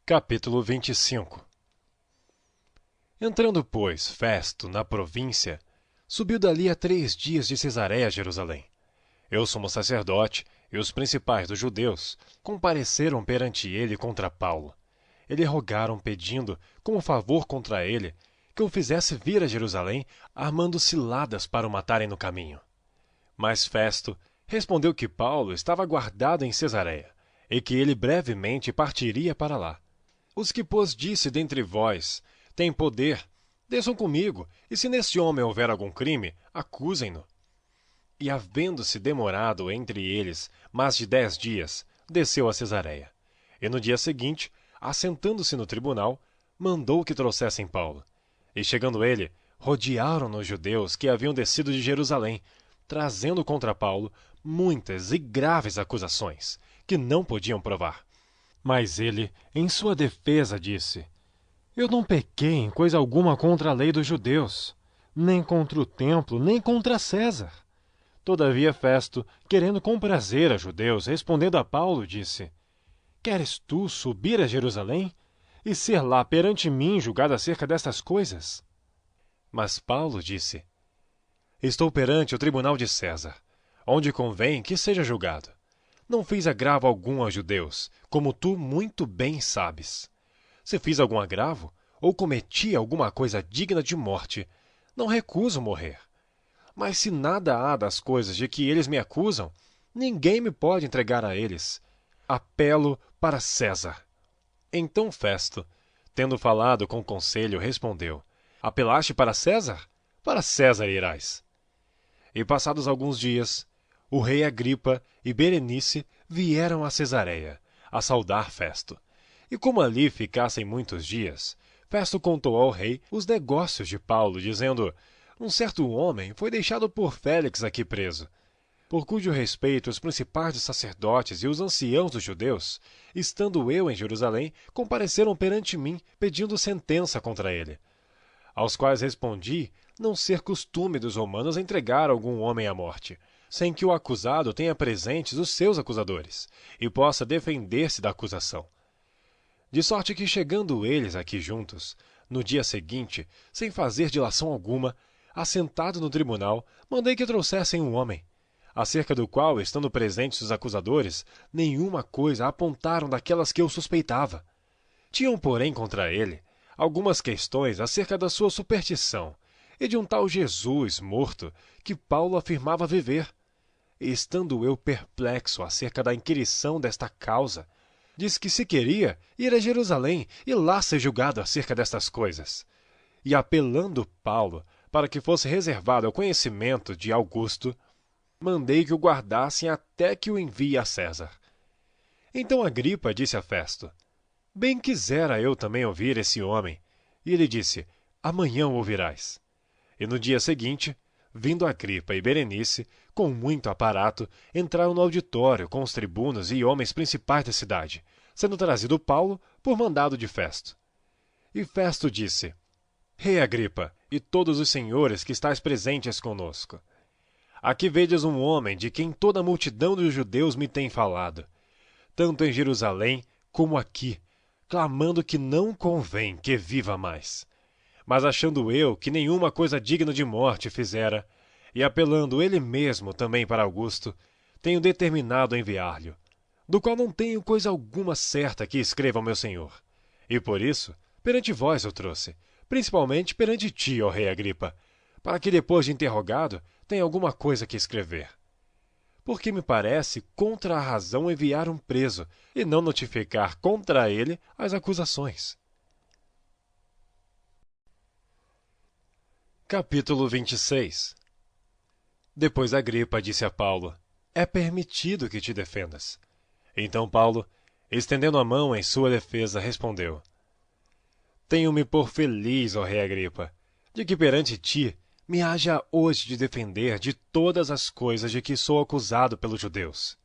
Capítulo 25. Entrando, pois, Festo na província, subiu dali a 3 dias de Cesareia a Jerusalém. Eu, sumo sacerdote, e os principais dos judeus compareceram perante ele contra Paulo. Ele rogaram, pedindo, como favor contra ele, que o fizesse vir a Jerusalém, armando ciladas para o matarem no caminho. Mas Festo respondeu que Paulo estava guardado em Cesareia, e que ele brevemente partiria para lá. Os que, pois, disse dentre vós, têm poder, desçam comigo, e se nesse homem houver algum crime, acusem-no. E, havendo-se demorado entre eles mais de 10 dias, desceu a Cesareia. E no dia seguinte, assentando-se no tribunal, mandou que trouxessem Paulo. E chegando ele, rodearam-no os judeus que haviam descido de Jerusalém, trazendo contra Paulo muitas e graves acusações, que não podiam provar. Mas ele, em sua defesa, disse: Eu não pequei em coisa alguma contra a lei dos judeus, nem contra o templo, nem contra César. Todavia Festo, querendo comprazer a judeus, respondendo a Paulo, disse: Queres tu subir a Jerusalém e ser lá perante mim julgado acerca destas coisas? Mas Paulo disse: Estou perante o tribunal de César, onde convém que seja julgado. Não fiz agravo algum aos judeus, como tu muito bem sabes. Se fiz algum agravo, ou cometi alguma coisa digna de morte, não recuso morrer. Mas se nada há das coisas de que eles me acusam, ninguém me pode entregar a eles. Apelo para César. Então Festo, tendo falado com o conselho, respondeu: Apelaste para César? Para César irás. E passados alguns dias, o rei Agripa e Berenice vieram a Cesareia, a saudar Festo. E como ali ficassem muitos dias, Festo contou ao rei os negócios de Paulo, dizendo: Um certo homem foi deixado por Félix aqui preso, por cujo respeito os principais dos sacerdotes e os anciãos dos judeus, estando eu em Jerusalém, compareceram perante mim, pedindo sentença contra ele. Aos quais respondi não ser costume dos romanos entregar algum homem à morte, sem que o acusado tenha presentes os seus acusadores, e possa defender-se da acusação. De sorte que, chegando eles aqui juntos, no dia seguinte, sem fazer dilação alguma, assentado no tribunal, mandei que trouxessem um homem, acerca do qual, estando presentes os acusadores, nenhuma coisa apontaram daquelas que eu suspeitava. Tinham, porém, contra ele algumas questões acerca da sua superstição e de um tal Jesus morto que Paulo afirmava viver. E, estando eu perplexo acerca da inquirição desta causa, disse que se queria ir a Jerusalém e lá ser julgado acerca destas coisas. E apelando Paulo para que fosse reservado ao conhecimento de Augusto, mandei que o guardassem até que o envie a César. Então Agripa disse a Festo: Bem quisera eu também ouvir esse homem. E ele disse: Amanhã o ouvirás. E no dia seguinte, vindo Agripa e Berenice, com muito aparato, entraram no auditório com os tribunos e homens principais da cidade, sendo trazido Paulo por mandado de Festo. E Festo disse: Rei Agripa, e todos os senhores que estáis presentes conosco, aqui vedes um homem de quem toda a multidão dos judeus me tem falado, tanto em Jerusalém como aqui, clamando que não convém que viva mais. Mas achando eu que nenhuma coisa digna de morte fizera, e apelando ele mesmo também para Augusto, tenho determinado enviar-lhe, do qual não tenho coisa alguma certa que escreva ao meu senhor. E por isso, perante vós o trouxe, principalmente perante ti, ó rei Agripa, para que depois de interrogado tenha alguma coisa que escrever. Porque me parece contra a razão enviar um preso e não notificar contra ele as acusações. Capítulo 26. Depois Agripa disse a Paulo: É permitido que te defendas. Então Paulo, estendendo a mão em sua defesa, respondeu: Tenho-me por feliz, ó rei Agripa, de que perante ti me haja hoje de defender de todas as coisas de que sou acusado pelos judeus.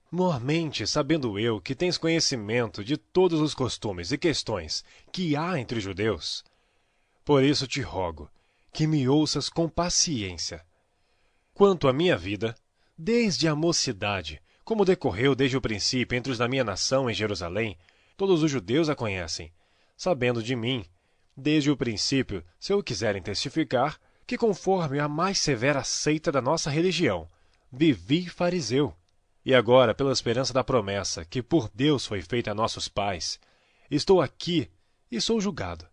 Mormente, sabendo eu que tens conhecimento de todos os costumes e questões que há entre os judeus, por isso te rogo que me ouças com paciência. Quanto à minha vida, desde a mocidade, como decorreu desde o princípio entre os da minha nação em Jerusalém, Todos os judeus a conhecem, sabendo de mim, desde o princípio, se o quiserem testificar, que conforme a mais severa seita da nossa religião, vivi fariseu. E agora, pela esperança da promessa que por Deus foi feita a nossos pais, estou aqui e sou julgado.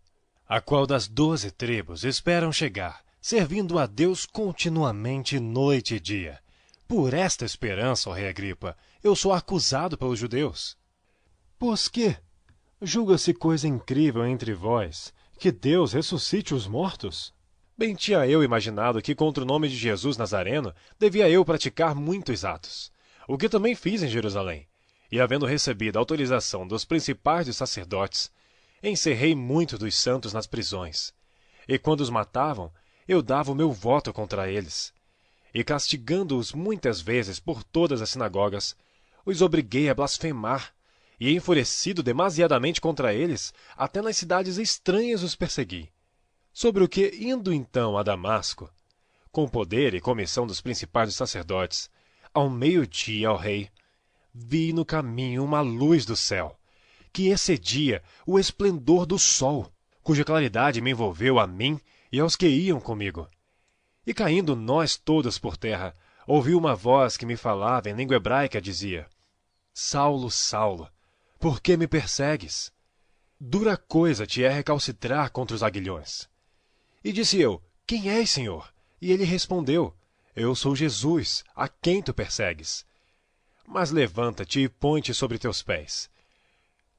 A qual das 12 tribos esperam chegar, servindo a Deus continuamente noite e dia. Por esta esperança, ó rei Agripa, eu sou acusado pelos judeus. Pois que? Julga-se coisa incrível entre vós, que Deus ressuscite os mortos? Bem tinha eu imaginado que contra o nome de Jesus Nazareno devia eu praticar muitos atos, o que também fiz em Jerusalém. E havendo recebido a autorização dos principais dos sacerdotes, encerrei muitos dos santos nas prisões. E quando os matavam, eu dava o meu voto contra eles. E castigando-os muitas vezes por todas as sinagogas, os obriguei a blasfemar, e enfurecido demasiadamente contra eles, até nas cidades estranhas os persegui. Sobre o que, indo então a Damasco, com poder e comissão dos principais dos sacerdotes, ao meio-dia, ó rei, vi no caminho uma luz do céu, que excedia o esplendor do sol, cuja claridade me envolveu a mim e aos que iam comigo. E caindo nós todos por terra, ouvi uma voz que me falava em língua hebraica, dizia: Saulo, Saulo, por que me persegues? Dura coisa te é recalcitrar contra os aguilhões. E disse eu: Quem és, Senhor? E ele respondeu: Eu sou Jesus, a quem tu persegues. Mas levanta-te e põe-te sobre teus pés.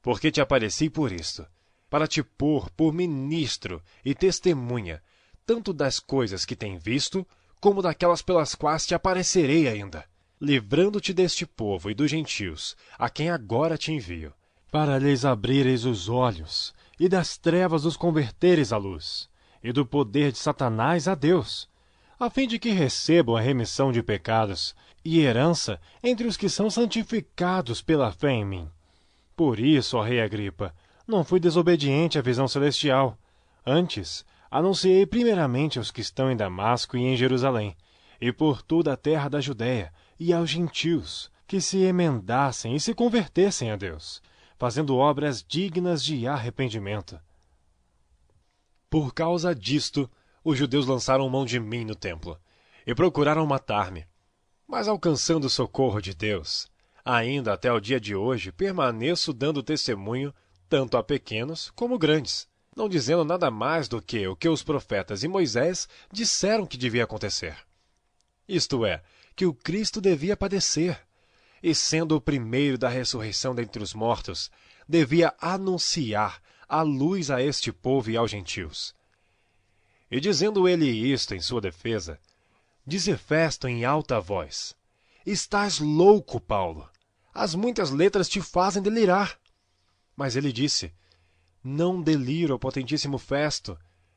Porque te apareci por isto, para te pôr por ministro e testemunha, tanto das coisas que tem visto, como daquelas pelas quais te aparecerei ainda, livrando-te deste povo e dos gentios, a quem agora te envio, para lhes abrires os olhos, e das trevas os converteres à luz, e do poder de Satanás a Deus, a fim de que recebam a remissão de pecados e herança entre os que são santificados pela fé em mim. Por isso, ó rei Agripa, não fui desobediente à visão celestial. Antes, anunciei primeiramente aos que estão em Damasco e em Jerusalém, e por toda a terra da Judéia, e aos gentios, que se emendassem e se convertessem a Deus, fazendo obras dignas de arrependimento. Por causa disto, os judeus lançaram mão de mim no templo, e procuraram matar-me. Mas alcançando o socorro de Deus, ainda até o dia de hoje permaneço dando testemunho tanto a pequenos como grandes, não dizendo nada mais do que o que os profetas e Moisés disseram que devia acontecer. Isto é, que o Cristo devia padecer, e sendo o primeiro da ressurreição dentre os mortos, devia anunciar a luz a este povo e aos gentios. E dizendo ele isto em sua defesa, disse Festo em alta voz: Estás louco, Paulo! As muitas letras te fazem delirar. Mas ele disse: Não deliro, potentíssimo Festo.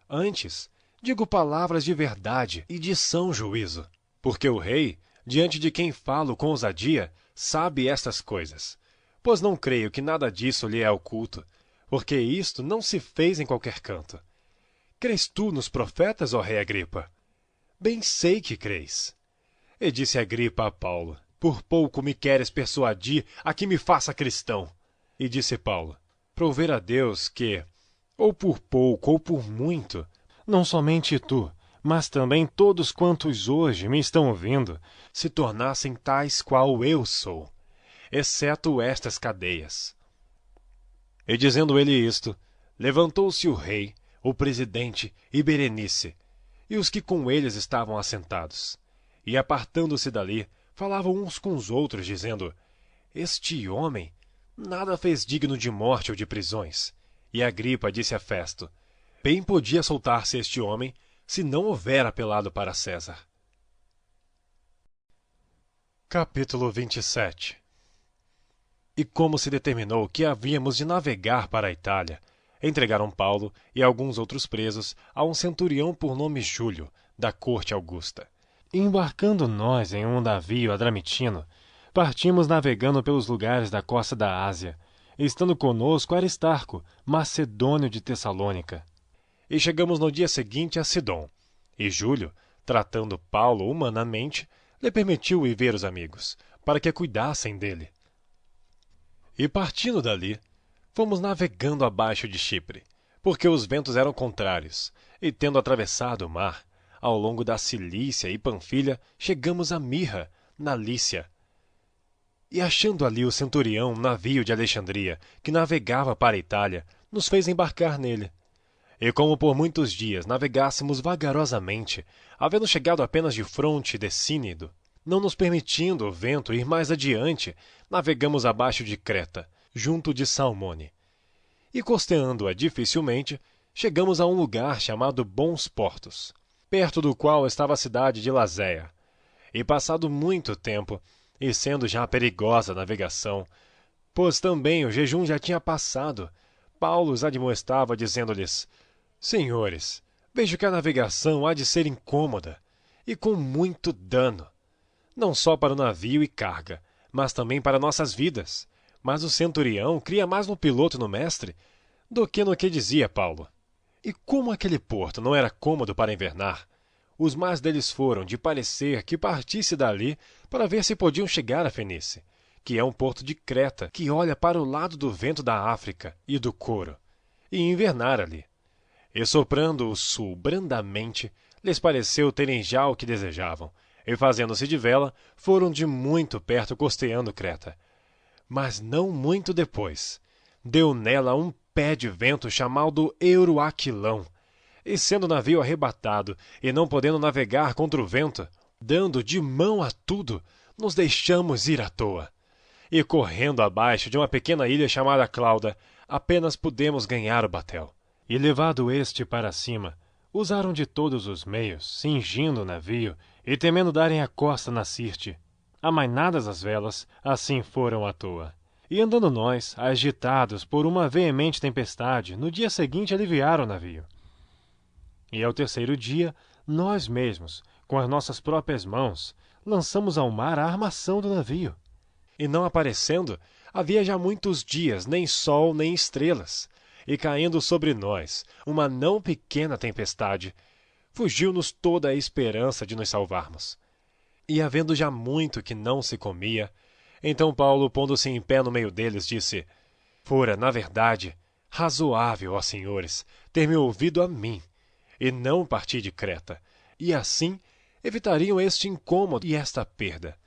Antes, digo palavras de verdade e de são juízo. Porque o rei, diante de quem falo com ousadia, sabe estas coisas. Pois não creio que nada disso lhe é oculto, porque isto não se fez em qualquer canto. Crês tu nos profetas, ó rei Agripa? Bem sei que crês. E disse Agripa a Paulo: Por pouco me queres persuadir a que me faça cristão. E disse Paulo: Prover a Deus que, ou por pouco ou por muito, não somente tu, mas também todos quantos hoje me estão ouvindo, se tornassem tais qual eu sou, exceto estas cadeias. E dizendo ele isto, levantou-se o rei, o presidente e Berenice, e os que com eles estavam assentados. E apartando-se dali, falavam uns com os outros, dizendo: Este homem nada fez digno de morte ou de prisões. E Agripa disse a Festo: Bem podia soltar-se este homem, se não houver apelado para César. Capítulo 27. E como se determinou que havíamos de navegar para a Itália, entregaram Paulo e alguns outros presos a um centurião por nome Júlio, da corte augusta. E embarcando nós em um navio adramitino, partimos navegando pelos lugares da costa da Ásia, estando conosco Aristarco, macedônio de Tessalônica. E chegamos no dia seguinte a Sidom, e Júlio, tratando Paulo humanamente, lhe permitiu ir ver os amigos, para que cuidassem dele. E partindo dali, Fomos navegando abaixo de Chipre, porque os ventos eram contrários, e tendo atravessado o mar, ao longo da Cilícia e Panfilha, chegamos a Mirra, na Lícia. E achando ali o centurião, um navio de Alexandria, que navegava para a Itália, nos fez embarcar nele. E como por muitos dias navegássemos vagarosamente, havendo chegado apenas de fronte de Cínido, não nos permitindo o vento ir mais adiante, navegamos abaixo de Creta, junto de Salmone. E costeando-a dificilmente, chegamos a um lugar chamado Bons Portos, perto do qual estava a cidade de Lazéia. E passado muito tempo, e sendo já perigosa a navegação, pois também o jejum já tinha passado, Paulo os admoestava, dizendo-lhes: Senhores, vejo que a navegação há de ser incômoda, e com muito dano, não só para o navio e carga, mas também para nossas vidas. Mas o centurião cria mais no piloto e no mestre do que no que dizia Paulo. E como aquele porto não era cômodo para invernar, os mais deles foram de parecer que partisse dali para ver se podiam chegar a Fenice, que é um porto de Creta que olha para o lado do vento da África e do Coro, e invernar ali. E soprando o sul brandamente, lhes pareceu terem já o que desejavam, e fazendo-se de vela, foram de muito perto costeando Creta. Mas não muito depois, deu nela um pé de vento chamado Euroaquilão, e sendo o navio arrebatado e não podendo navegar contra o vento, dando de mão a tudo, nos deixamos ir à toa. E correndo abaixo de uma pequena ilha chamada Clauda, apenas pudemos ganhar o batel. E levado este para cima, usaram de todos os meios, cingindo o navio e temendo darem a costa na Sirte. Amainadas as velas, assim foram à toa. E andando nós, agitados por uma veemente tempestade, no dia seguinte aliviaram o navio. E ao terceiro dia, nós mesmos, com as nossas próprias mãos, lançamos ao mar a armação do navio. E não aparecendo, havia já muitos dias nem sol nem estrelas, e caindo sobre nós uma não pequena tempestade, fugiu-nos toda a esperança de nos salvarmos. E havendo já muito que não se comia, então Paulo, pondo-se em pé no meio deles, disse: Fora, na verdade, razoável, ó senhores, ter-me ouvido a mim, e não partir de Creta, e assim evitariam este incômodo e esta perda.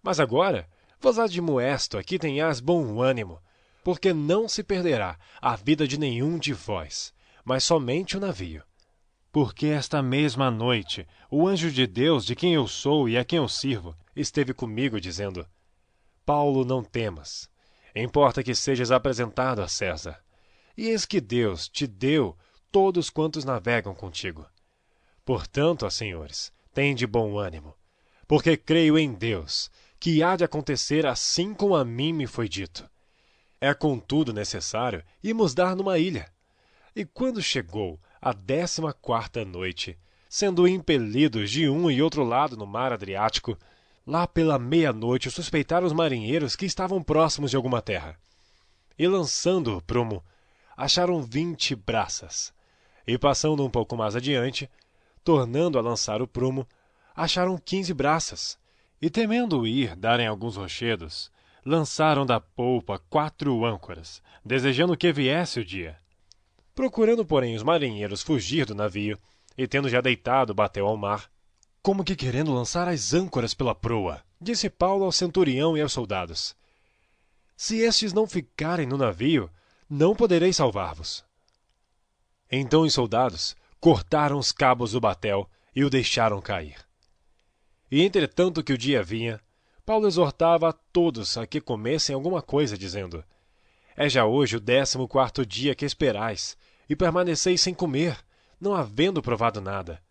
Mas agora vos admoesto a que tenhais bom ânimo, porque não se perderá a vida de nenhum de vós, mas somente o navio. Porque esta mesma noite o anjo de Deus, de quem eu sou e a quem eu sirvo, esteve comigo, dizendo: Paulo, não temas, importa que sejas apresentado a César. E eis que Deus te deu todos quantos navegam contigo. Portanto, ó senhores, tende bom ânimo, porque creio em Deus, que há de acontecer assim como a mim me foi dito. É contudo necessário irmos dar numa ilha. E quando chegou a 14ª noite, sendo impelidos de um e outro lado no mar Adriático, lá pela meia-noite suspeitaram os marinheiros que estavam próximos de alguma terra. E lançando o prumo, acharam 20 braças. E passando um pouco mais adiante, tornando a lançar o prumo, acharam 15 braças. E temendo ir darem alguns rochedos, lançaram da polpa 4 âncoras, desejando que viesse o dia. Procurando, porém, os marinheiros fugir do navio, e tendo já deitado o batel ao mar, como que querendo lançar as âncoras pela proa, disse Paulo ao centurião e aos soldados: Se estes não ficarem no navio, não poderei salvar-vos. Então os soldados cortaram os cabos do batel e o deixaram cair. E entretanto que o dia vinha, Paulo exortava a todos a que comessem alguma coisa, dizendo: É já hoje o 14º dia que esperais, e permaneceis sem comer, não havendo provado nada.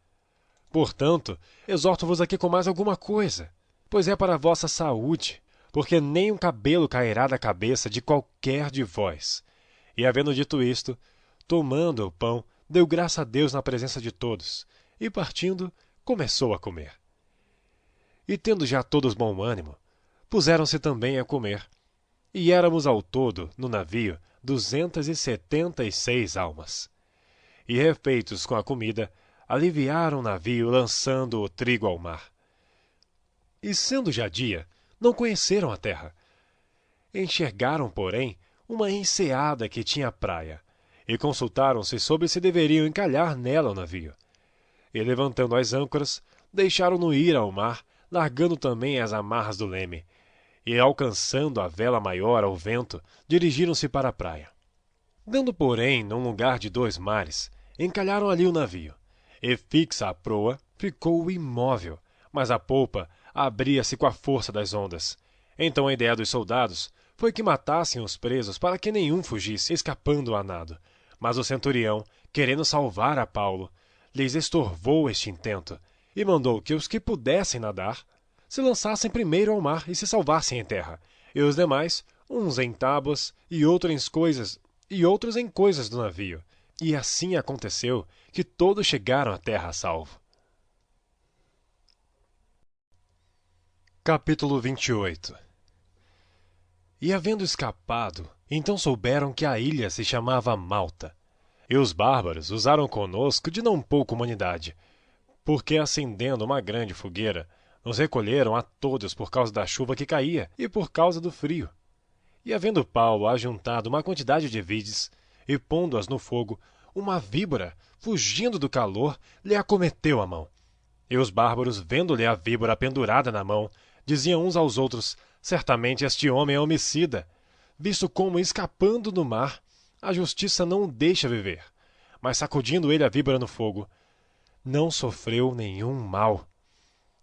Portanto, exorto-vos a que comais alguma coisa, pois é para a vossa saúde, porque nem um cabelo cairá da cabeça de qualquer de vós. E havendo dito isto, tomando o pão, deu graça a Deus na presença de todos, e partindo, começou a comer. E tendo já todos bom ânimo, puseram-se também a comer. E éramos ao todo, no navio, 276 almas. E refeitos com a comida, aliviaram o navio, lançando o trigo ao mar. E sendo já dia, não conheceram a terra. Enxergaram, porém, uma enseada que tinha à praia, e consultaram-se sobre se deveriam encalhar nela o navio. E levantando as âncoras, deixaram-no ir ao mar, largando também as amarras do leme, e alcançando a vela maior ao vento, dirigiram-se para a praia. Dando, porém, num lugar de 2 mares, encalharam ali o navio, e fixa a proa ficou imóvel, mas a polpa abria-se com a força das ondas. Então a ideia dos soldados foi que matassem os presos para que nenhum fugisse, escapando a nado. Mas o centurião, querendo salvar a Paulo, lhes estorvou este intento, e mandou que os que pudessem nadar se lançassem primeiro ao mar e se salvassem em terra, e os demais, uns em tábuas e outros em coisas do navio. E assim aconteceu que todos chegaram à terra a salvo. Capítulo 28. E havendo escapado, então souberam que a ilha se chamava Malta. E os bárbaros usaram conosco de não pouca humanidade, porque acendendo uma grande fogueira, nos recolheram a todos por causa da chuva que caía e por causa do frio. E havendo Paulo ajuntado uma quantidade de vides, e pondo-as no fogo, uma víbora, fugindo do calor, lhe acometeu a mão. E os bárbaros, vendo-lhe a víbora pendurada na mão, diziam uns aos outros: certamente este homem é homicida, visto como, escapando do mar, a justiça não o deixa viver. Mas sacudindo ele a víbora no fogo, não sofreu nenhum mal.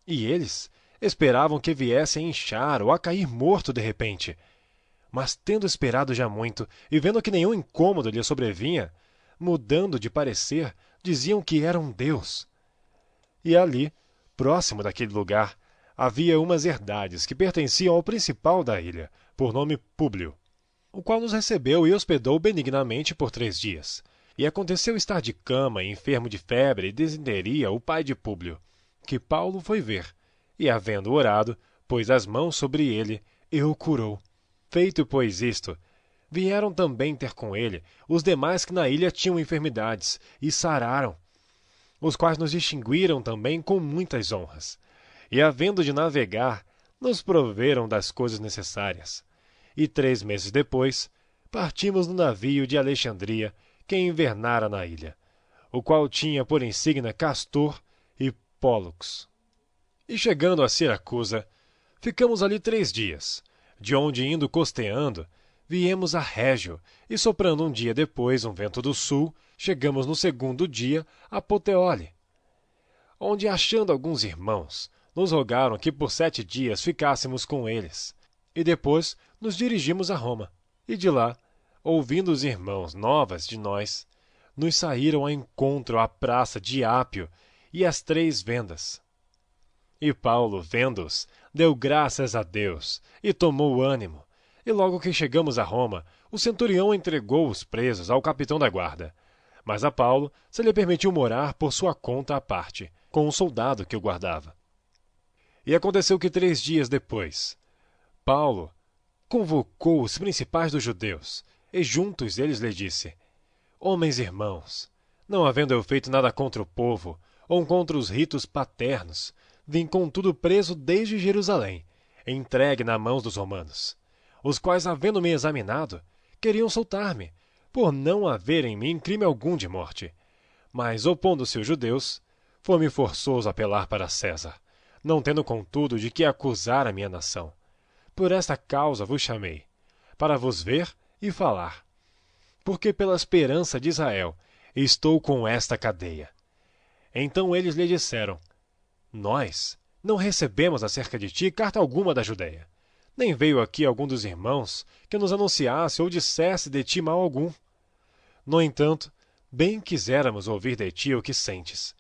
E eles esperavam que viesse a inchar ou a cair morto de repente. Mas tendo esperado já muito, e vendo que nenhum incômodo lhe sobrevinha, mudando de parecer, diziam que era um deus. E ali, próximo daquele lugar, havia umas herdades que pertenciam ao principal da ilha, por nome Públio, o qual nos recebeu e hospedou benignamente por 3 dias. E aconteceu estar de cama, enfermo de febre e desinteria, o pai de Públio, que Paulo foi ver, e havendo orado, pôs as mãos sobre ele e o curou. Feito, pois, isto, vieram também ter com ele os demais que na ilha tinham enfermidades, e sararam, os quais nos distinguiram também com muitas honras. E havendo de navegar, nos proveram das coisas necessárias. E 3 meses depois, partimos no navio de Alexandria, que invernara na ilha, o qual tinha por insígnia Castor e Pólux. E chegando a Siracusa, ficamos ali 3 dias, de onde indo costeando, viemos a Régio, e soprando um dia depois um vento do sul, chegamos no 2º dia a Puteoli, onde, achando alguns irmãos, nos rogaram que por 7 dias ficássemos com eles, e depois nos dirigimos a Roma. E de lá, ouvindo os irmãos novas de nós, nos saíram a encontro à praça de Ápio e às 3 vendas. E Paulo, vendo-os, deu graças a Deus e tomou ânimo. E logo que chegamos a Roma, o centurião entregou os presos ao capitão da guarda. Mas a Paulo se lhe permitiu morar por sua conta à parte, com um soldado que o guardava. E aconteceu que 3 dias depois, Paulo convocou os principais dos judeus, e juntos eles lhe disse: Homens irmãos, não havendo eu feito nada contra o povo, ou contra os ritos paternos, vim contudo preso desde Jerusalém, entregue nas mãos dos romanos, os quais, havendo-me examinado, queriam soltar-me, por não haver em mim crime algum de morte. Mas, opondo-se os judeus, foi-me forçoso apelar para César, não tendo contudo de que acusar a minha nação. Por esta causa vos chamei, para vos ver e falar, porque pela esperança de Israel estou com esta cadeia. Então eles lhe disseram: Nós não recebemos acerca de ti carta alguma da Judéia, nem veio aqui algum dos irmãos que nos anunciasse ou dissesse de ti mal algum. No entanto, bem quiséramos ouvir de ti o que sentes,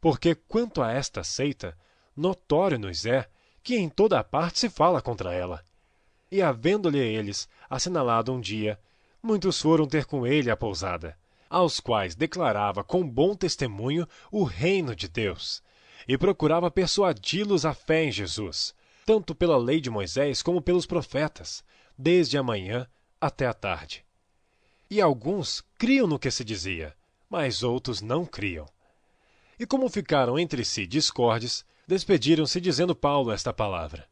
porque quanto a esta seita, notório nos é que em toda a parte se fala contra ela. E havendo-lhe eles assinalado um dia, muitos foram ter com ele à pousada, aos quais declarava com bom testemunho o reino de Deus, e procurava persuadi-los à fé em Jesus, tanto pela lei de Moisés como pelos profetas, desde a manhã até a tarde. E alguns criam no que se dizia, mas outros não criam. E como ficaram entre si discordes, despediram-se dizendo Paulo esta palavra: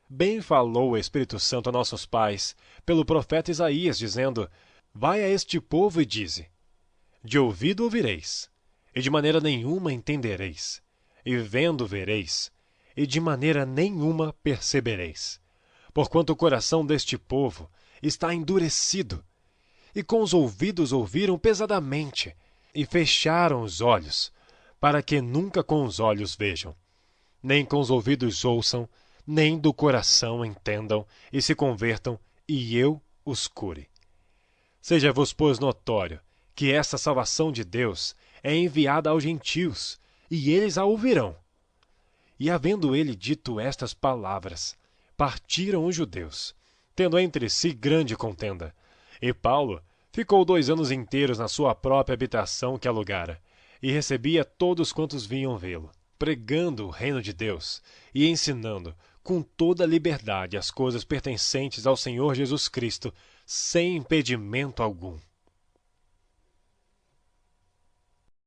Bem falou o Espírito Santo a nossos pais, pelo profeta Isaías, dizendo: Vai a este povo e dize: De ouvido ouvireis, e de maneira nenhuma entendereis, e vendo vereis, e de maneira nenhuma percebereis. Porquanto o coração deste povo está endurecido, e com os ouvidos ouviram pesadamente, e fecharam os olhos, para que nunca com os olhos vejam, nem com os ouvidos ouçam, nem do coração entendam, e se convertam, e eu os cure. Seja-vos, pois, notório que essa salvação de Deus é enviada aos gentios, e eles a ouvirão. E havendo ele dito estas palavras, partiram os judeus, tendo entre si grande contenda. E Paulo ficou 2 anos inteiros na sua própria habitação que alugara, e recebia todos quantos vinham vê-lo, pregando o reino de Deus e ensinando com toda liberdade as coisas pertencentes ao Senhor Jesus Cristo, sem impedimento algum.